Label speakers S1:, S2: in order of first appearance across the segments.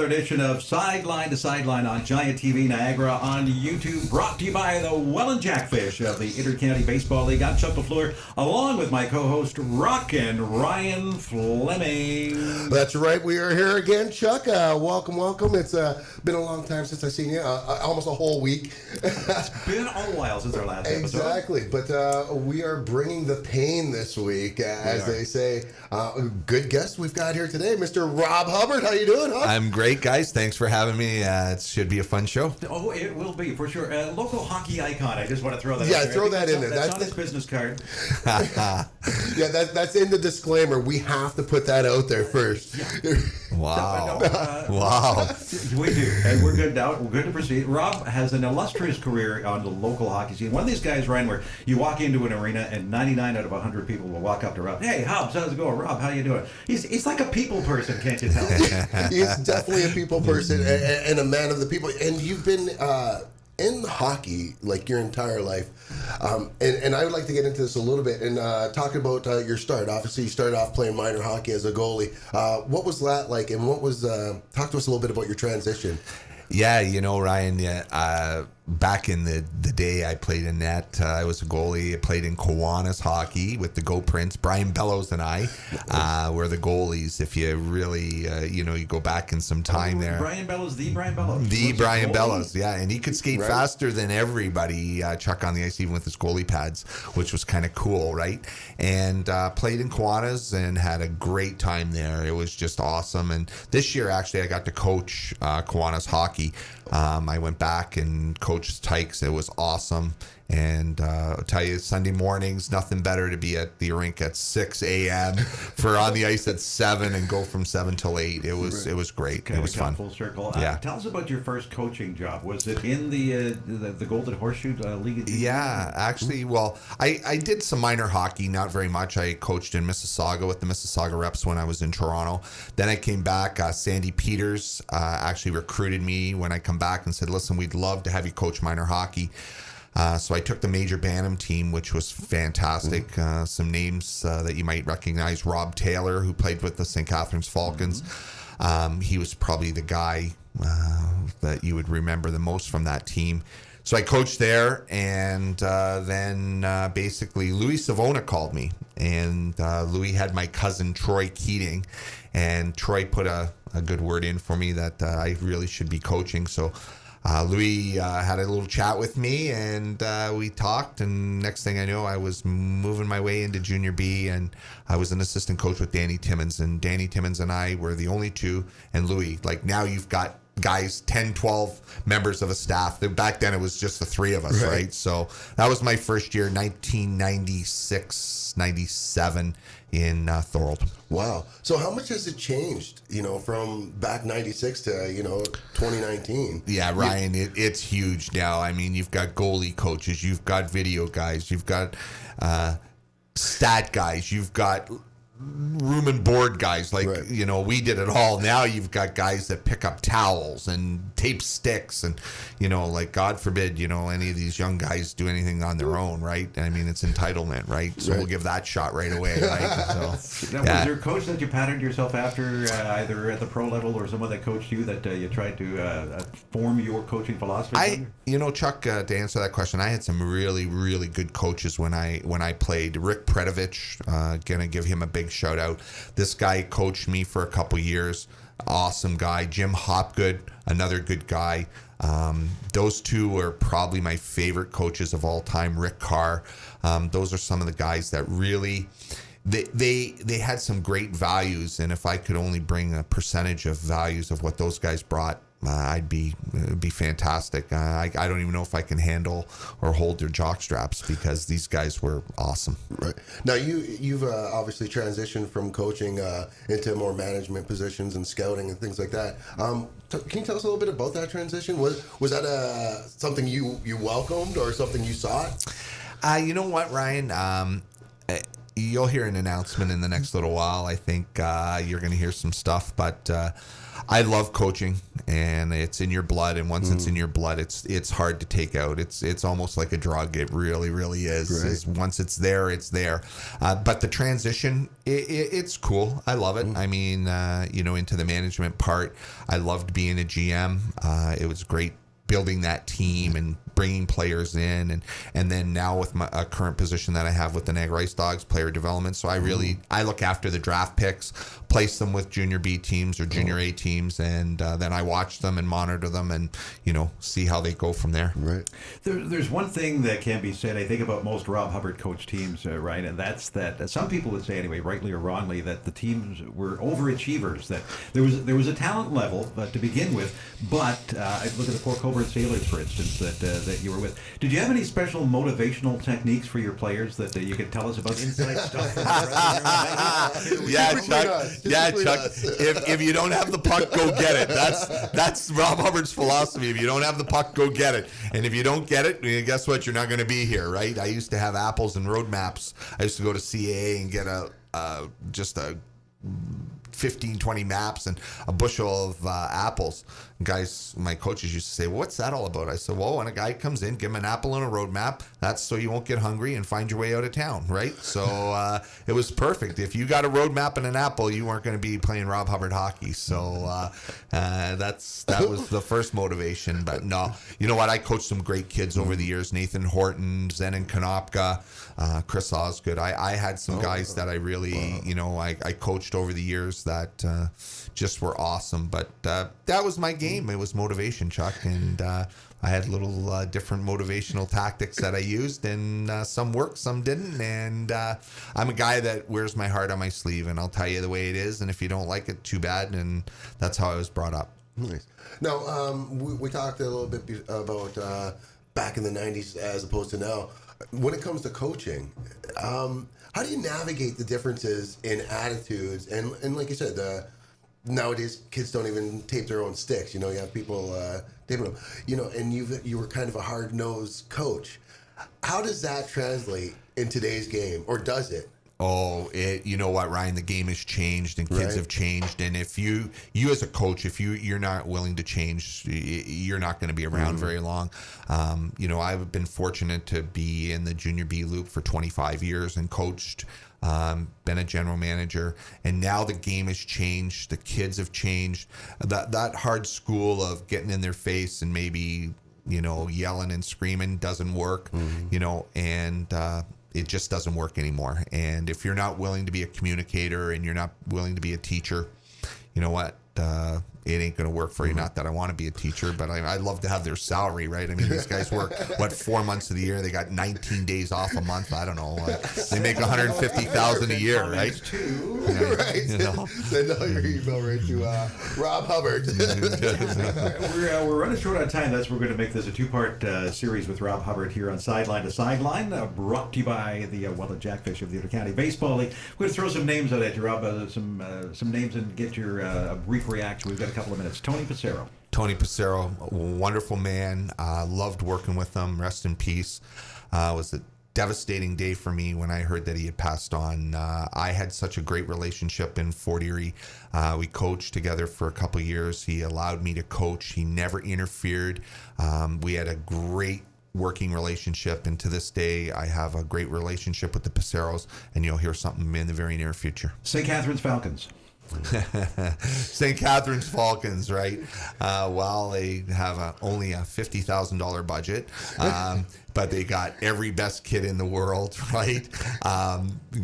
S1: edition of Sideline to Sideline on Giant TV Niagara on YouTube, brought to you by the Welland Jackfish of the Inter-County Baseball League. I'm Chuck LaFleur, along with my co-host Rockin' Ryan Fleming.
S2: That's right, we are here again, Chuck. Welcome. It's been a long time since I've seen you, almost a whole week.
S1: It's been a while since our last episode.
S2: Exactly, but we are bringing the pain this week, as they say. Good guest we've got here today, Mr. Rob Hubbert. How you doing, huh?
S3: I'm great, guys. Thanks for having me. It should be a fun show.
S1: Oh, it will be, for sure. Local hockey icon. I just want to throw that out there.
S2: Throw that in there.
S1: That's on his business card.
S2: Yeah, that's in the disclaimer. We have to put that out there first.
S1: Yeah.
S3: Wow. Wow.
S1: We do. And we're good now. We're good to proceed. Rob has an illustrious career on the local hockey scene. One of these guys, Ryan, where you walk into an arena and 99 out of 100 people will walk up to Rob. Hey, Hobbs, how's it going? Rob, how you doing? He's like a people person, can't you tell?
S2: He's definitely a people person and a man of the people. And you've been in hockey like your entire life. And I would like to get into this a little bit and talk about your start. Obviously, you started off playing minor hockey as a goalie. What was that like? And what was, talk to us a little bit about your transition.
S3: Yeah, Ryan, back in the day, I played in net. I was a goalie. I played in Kiwanis hockey with the Go Prince. Brian Bellows and I were the goalies. If you really, you go back in some time there.
S1: Brian Bellows, the Brian Bellows.
S3: The Brian Bellows, yeah. And he could skate faster than everybody, Chuck, on the ice, even with his goalie pads, which was kind of cool, right? And played in Kiwanis and had a great time there. It was just awesome. And this year, actually, I got to coach Kiwanis hockey. I went back and coached Tykes. It was awesome. And I'll tell you, Sunday mornings, nothing better to be at the rink at 6 a.m. for on the ice at 7 and go from 7 till 8. It was great. It was fun.
S1: Full circle.
S3: Yeah.
S1: Tell us about your first coaching job. Was it in the Golden Horseshoe League?
S3: Yeah, actually, well, I did some minor hockey, not very much. I coached in Mississauga with the Mississauga Reps when I was in Toronto. Then I came back. Sandy Peters actually recruited me when I come back and said, listen, we'd love to have you coach minor hockey. So I took the Major Bantam team, which was fantastic. Some names that you might recognize. Rob Taylor, who played with the St. Catharines Falcons. He was probably the guy that you would remember the most from that team. So I coached there, and then basically Louis Savona called me. And Louis had my cousin Troy Keating, and Troy put a good word in for me that I really should be coaching. So Louis had a little chat with me, and we talked, and next thing I know, I was moving my way into Junior B, and I was an assistant coach with Danny Timmins, and Danny Timmins and I were the only two, and Louis, like now you've got guys, 10, 12 members of a staff. Back then it was just the three of us, right? So that was my first year, 1996, 97 in Thorold.
S2: Wow. So how much has it changed, from back 96 to, 2019?
S3: Yeah, Ryan, it's huge now. I mean, you've got goalie coaches, you've got video guys, you've got stat guys, you've got room and board guys, like we did it all. Now you've got guys that pick up towels and tape sticks, and like God forbid any of these young guys do anything on their own, right? I mean, it's entitlement, right? So we'll give that shot right away, right? So
S1: now, was there a coach that you patterned yourself after, either at the pro level or someone that coached you, that you tried to form your coaching philosophy?
S3: Chuck, to answer that question, I had some really, really good coaches when I played. Rick Predovich, gonna give him a big shout out. This guy coached me for a couple years. Awesome guy. Jim Hopgood, another good guy. Those two are probably my favorite coaches of all time. Rick Carr. Those are some of the guys that really they had some great values, and if I could only bring a percentage of values of what those guys brought, it'd be fantastic. I don't even know if I can handle or hold their jock straps, because these guys were awesome.
S2: Right. Now you've obviously transitioned from coaching into more management positions and scouting and things like that. Can you tell us a little bit about that transition? Was that something you welcomed or something you sought?
S3: You know what, Ryan? you'll hear an announcement in the next little while. I think you're going to hear some stuff, but I love coaching, and it's in your blood. And once it's in your blood, it's hard to take out. It's almost like a drug. It really, really is.
S2: Right.
S3: Once it's there, it's there. But the transition, it's cool. I love it. I mean, into the management part, I loved being a GM. It was great building that team and bringing players in, and then now with my current position that I have with the Niagara Ice Dogs, player development. So I look after the draft picks, place them with junior B teams or junior A teams, and then I watch them and monitor them and see how they go from there.
S2: Right.
S1: There's one thing that can be said, I think, about most Rob Hubbert coach teams, Ryan, and that's that some people would say, anyway, rightly or wrongly, that the teams were overachievers. That there was a talent level to begin with, but I look at the Port Colborne Sailors, for instance, that you were with. Did you have any special motivational techniques for your players that you could tell us about, inside stuff?
S3: Chuck. If you don't have the puck, go get it. That's Rob Hubbard's philosophy. If you don't have the puck, go get it. And if you don't get it, guess what? You're not going to be here, right? I used to have apples and road maps. I used to go to CAA and get just a 15, 20 maps and a bushel of apples. Guys, my coaches used to say, well, what's that all about? I said, well, when a guy comes in, give him an apple and a road map. That's so you won't get hungry and find your way out of town, right? So it was perfect. If you got a road map and an apple, you weren't going to be playing Rob Hubbert hockey. So that was the first motivation. But no, you know what? I coached some great kids over the years. Nathan Horton, Zenon Konopka, Chris Osgood. I had some guys that I really, I coached over the years that just were awesome. But that was my game. It was motivation, Chuck, and I had little different motivational tactics that I used, and some worked, some didn't. And I'm a guy that wears my heart on my sleeve, and I'll tell you the way it is. And if you don't like it, too bad. And that's how I was brought up.
S2: Nice. Now, we talked a little bit about back in the 90s as opposed to now. When it comes to coaching, how do you navigate the differences in attitudes? And like you said, nowadays kids don't even tape their own sticks. You have people taping them. And you were kind of a hard-nosed coach. How does that translate in today's game, or does it?
S3: Oh, you know what, Ryan? The game has changed, and kids have changed. And if you as a coach, if you're not willing to change, you're not going to be around very long. I've been fortunate to be in the junior B loop for 25 years and coached. Been a general manager, and now the game has changed. The kids have changed. That hard school of getting in their face and maybe yelling and screaming doesn't work. And it just doesn't work anymore. And if you're not willing to be a communicator and you're not willing to be a teacher, you know what? It ain't going to work for you. Not that I want to be a teacher, but I'd love to have their salary, right? I mean, these guys work, 4 months of the year? They got 19 days off a month. I don't know. They make $150,000 a year, right?
S2: Right. Send all your email right to Rob Hubbert.
S1: We're running short on time. We're going to make this a two-part series with Rob Hubbert here on Sideline-to-Sideline, brought to you by the Jack Fischer of the Utah County Baseball League. We're going to throw some names out at you, Rob, some names, and get your brief reaction. We've got a couple of minutes. Tony Passero.
S3: Tony Passero, a wonderful man. Loved working with him. Rest in peace. It was a devastating day for me when I heard that he had passed on. I had such a great relationship in Fort Erie. We coached together for a couple of years. He allowed me to coach. He never interfered. We had a great working relationship, and to this day I have a great relationship with the Passeros, and you'll hear something in the very near future.
S1: St. Catherine's Falcons.
S3: St. Catherine's Falcons, right? Well, they have only a $50,000 budget, but they got every best kid in the world, right?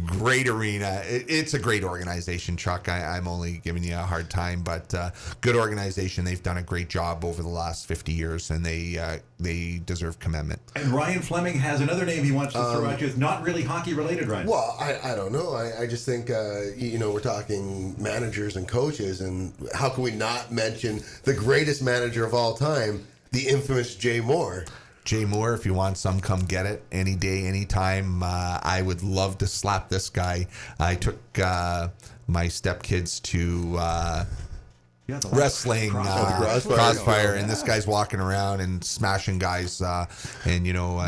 S3: Great arena. It's a great organization, Chuck. I'm only giving you a hard time, but good organization. They've done a great job over the last 50 years, and they deserve commendment.
S1: And Ryan Fleming has another name he wants to throw at you. It's not really hockey related, Ryan.
S2: Well, I don't know. I just think, we're talking managers and coaches, and how can we not mention the greatest manager of all time, the infamous Jay Mohr?
S3: Jay Mohr, if you want some, come get it any day, anytime. I would love to slap this guy. I took my stepkids to
S1: Yeah, the
S3: wrestling crossfire, and
S2: Yeah.
S3: this guy's walking around and smashing guys, and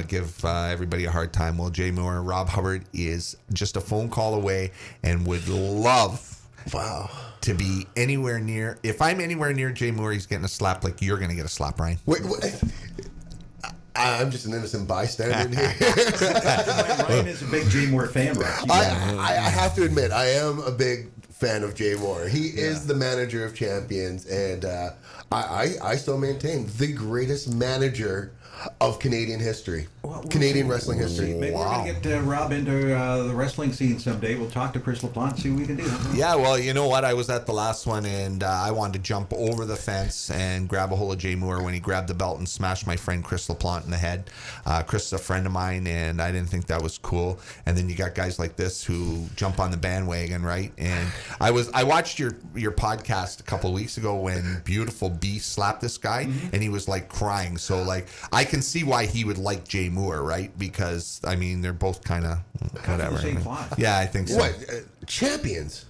S3: give everybody a hard time. Well, Jay Moore, Rob Hubbert is just a phone call away, and would love
S2: Wow.
S3: to be anywhere near. If I'm anywhere near Jay Moore, he's getting a slap like you're going to get a slap, Ryan.
S2: Wait, I'm just an innocent bystander here.
S1: Ryan is a big Jay Moore fan, right?
S2: I have to admit, I am a big fan of Jay Moore. He is the manager of champions, and I still maintain the greatest manager of Canadian history, Canadian wrestling history.
S1: Maybe we're going to get Rob into the wrestling scene someday. We'll talk to Chris LaPlante, see what we can do.
S3: Yeah, well, you know what? I was at the last one, and I wanted to jump over the fence and grab a hold of Jay Moore when he grabbed the belt and smashed my friend Chris LaPlante in the head. Chris is a friend of mine, and I didn't think that was cool. And then you got guys like this who jump on the bandwagon, right? And I watched your podcast a couple of weeks ago when Beautiful Beast slapped this guy, and he was like crying. So like I can see why he would like Jay Moore, right? Because I mean they're both kind of whatever.
S1: the same cloth.
S3: Yeah, I think so.
S2: What? Champions.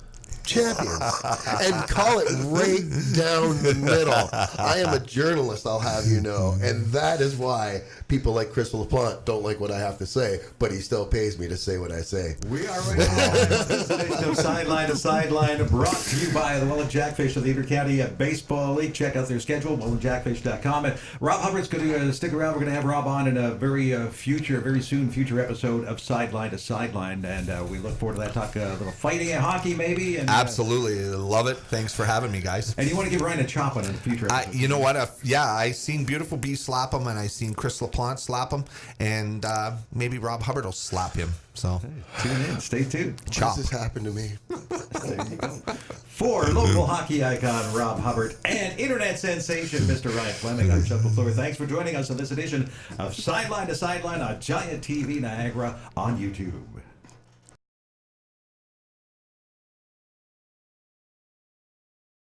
S2: And call it right down the middle. I am a journalist, I'll have you know, and that is why people like Chris LaPlante don't like what I have to say, but he still pays me to say what I say.
S1: We are ready to Sideline to Sideline, brought to you by the Welland Jackfish of the Inter-County Baseball League. Check out their schedule, wellandjackfish.com. And Rob Hubbert's going to stick around. We're going to have Rob on in a very soon future episode of Sideline to Sideline, and we look forward to that. Talk a little fighting and hockey maybe. And
S3: absolutely, love it. Thanks for having me, guys.
S1: And you want to give Ryan a chop on it in the future episode.
S3: You know what? I seen Beautiful Beast slap him, and I seen Chris LaPlante slap him, and maybe Rob Hubbert will slap him. So
S1: tune in, stay tuned.
S3: Chop.
S2: This happened to me.
S1: There you go. For local hockey icon Rob Hubbert and internet sensation Mr. Ryan Fleming, I'm Chuck LaFleur. Thanks for joining us on this edition of Sideline to Sideline on Giant TV Niagara on YouTube.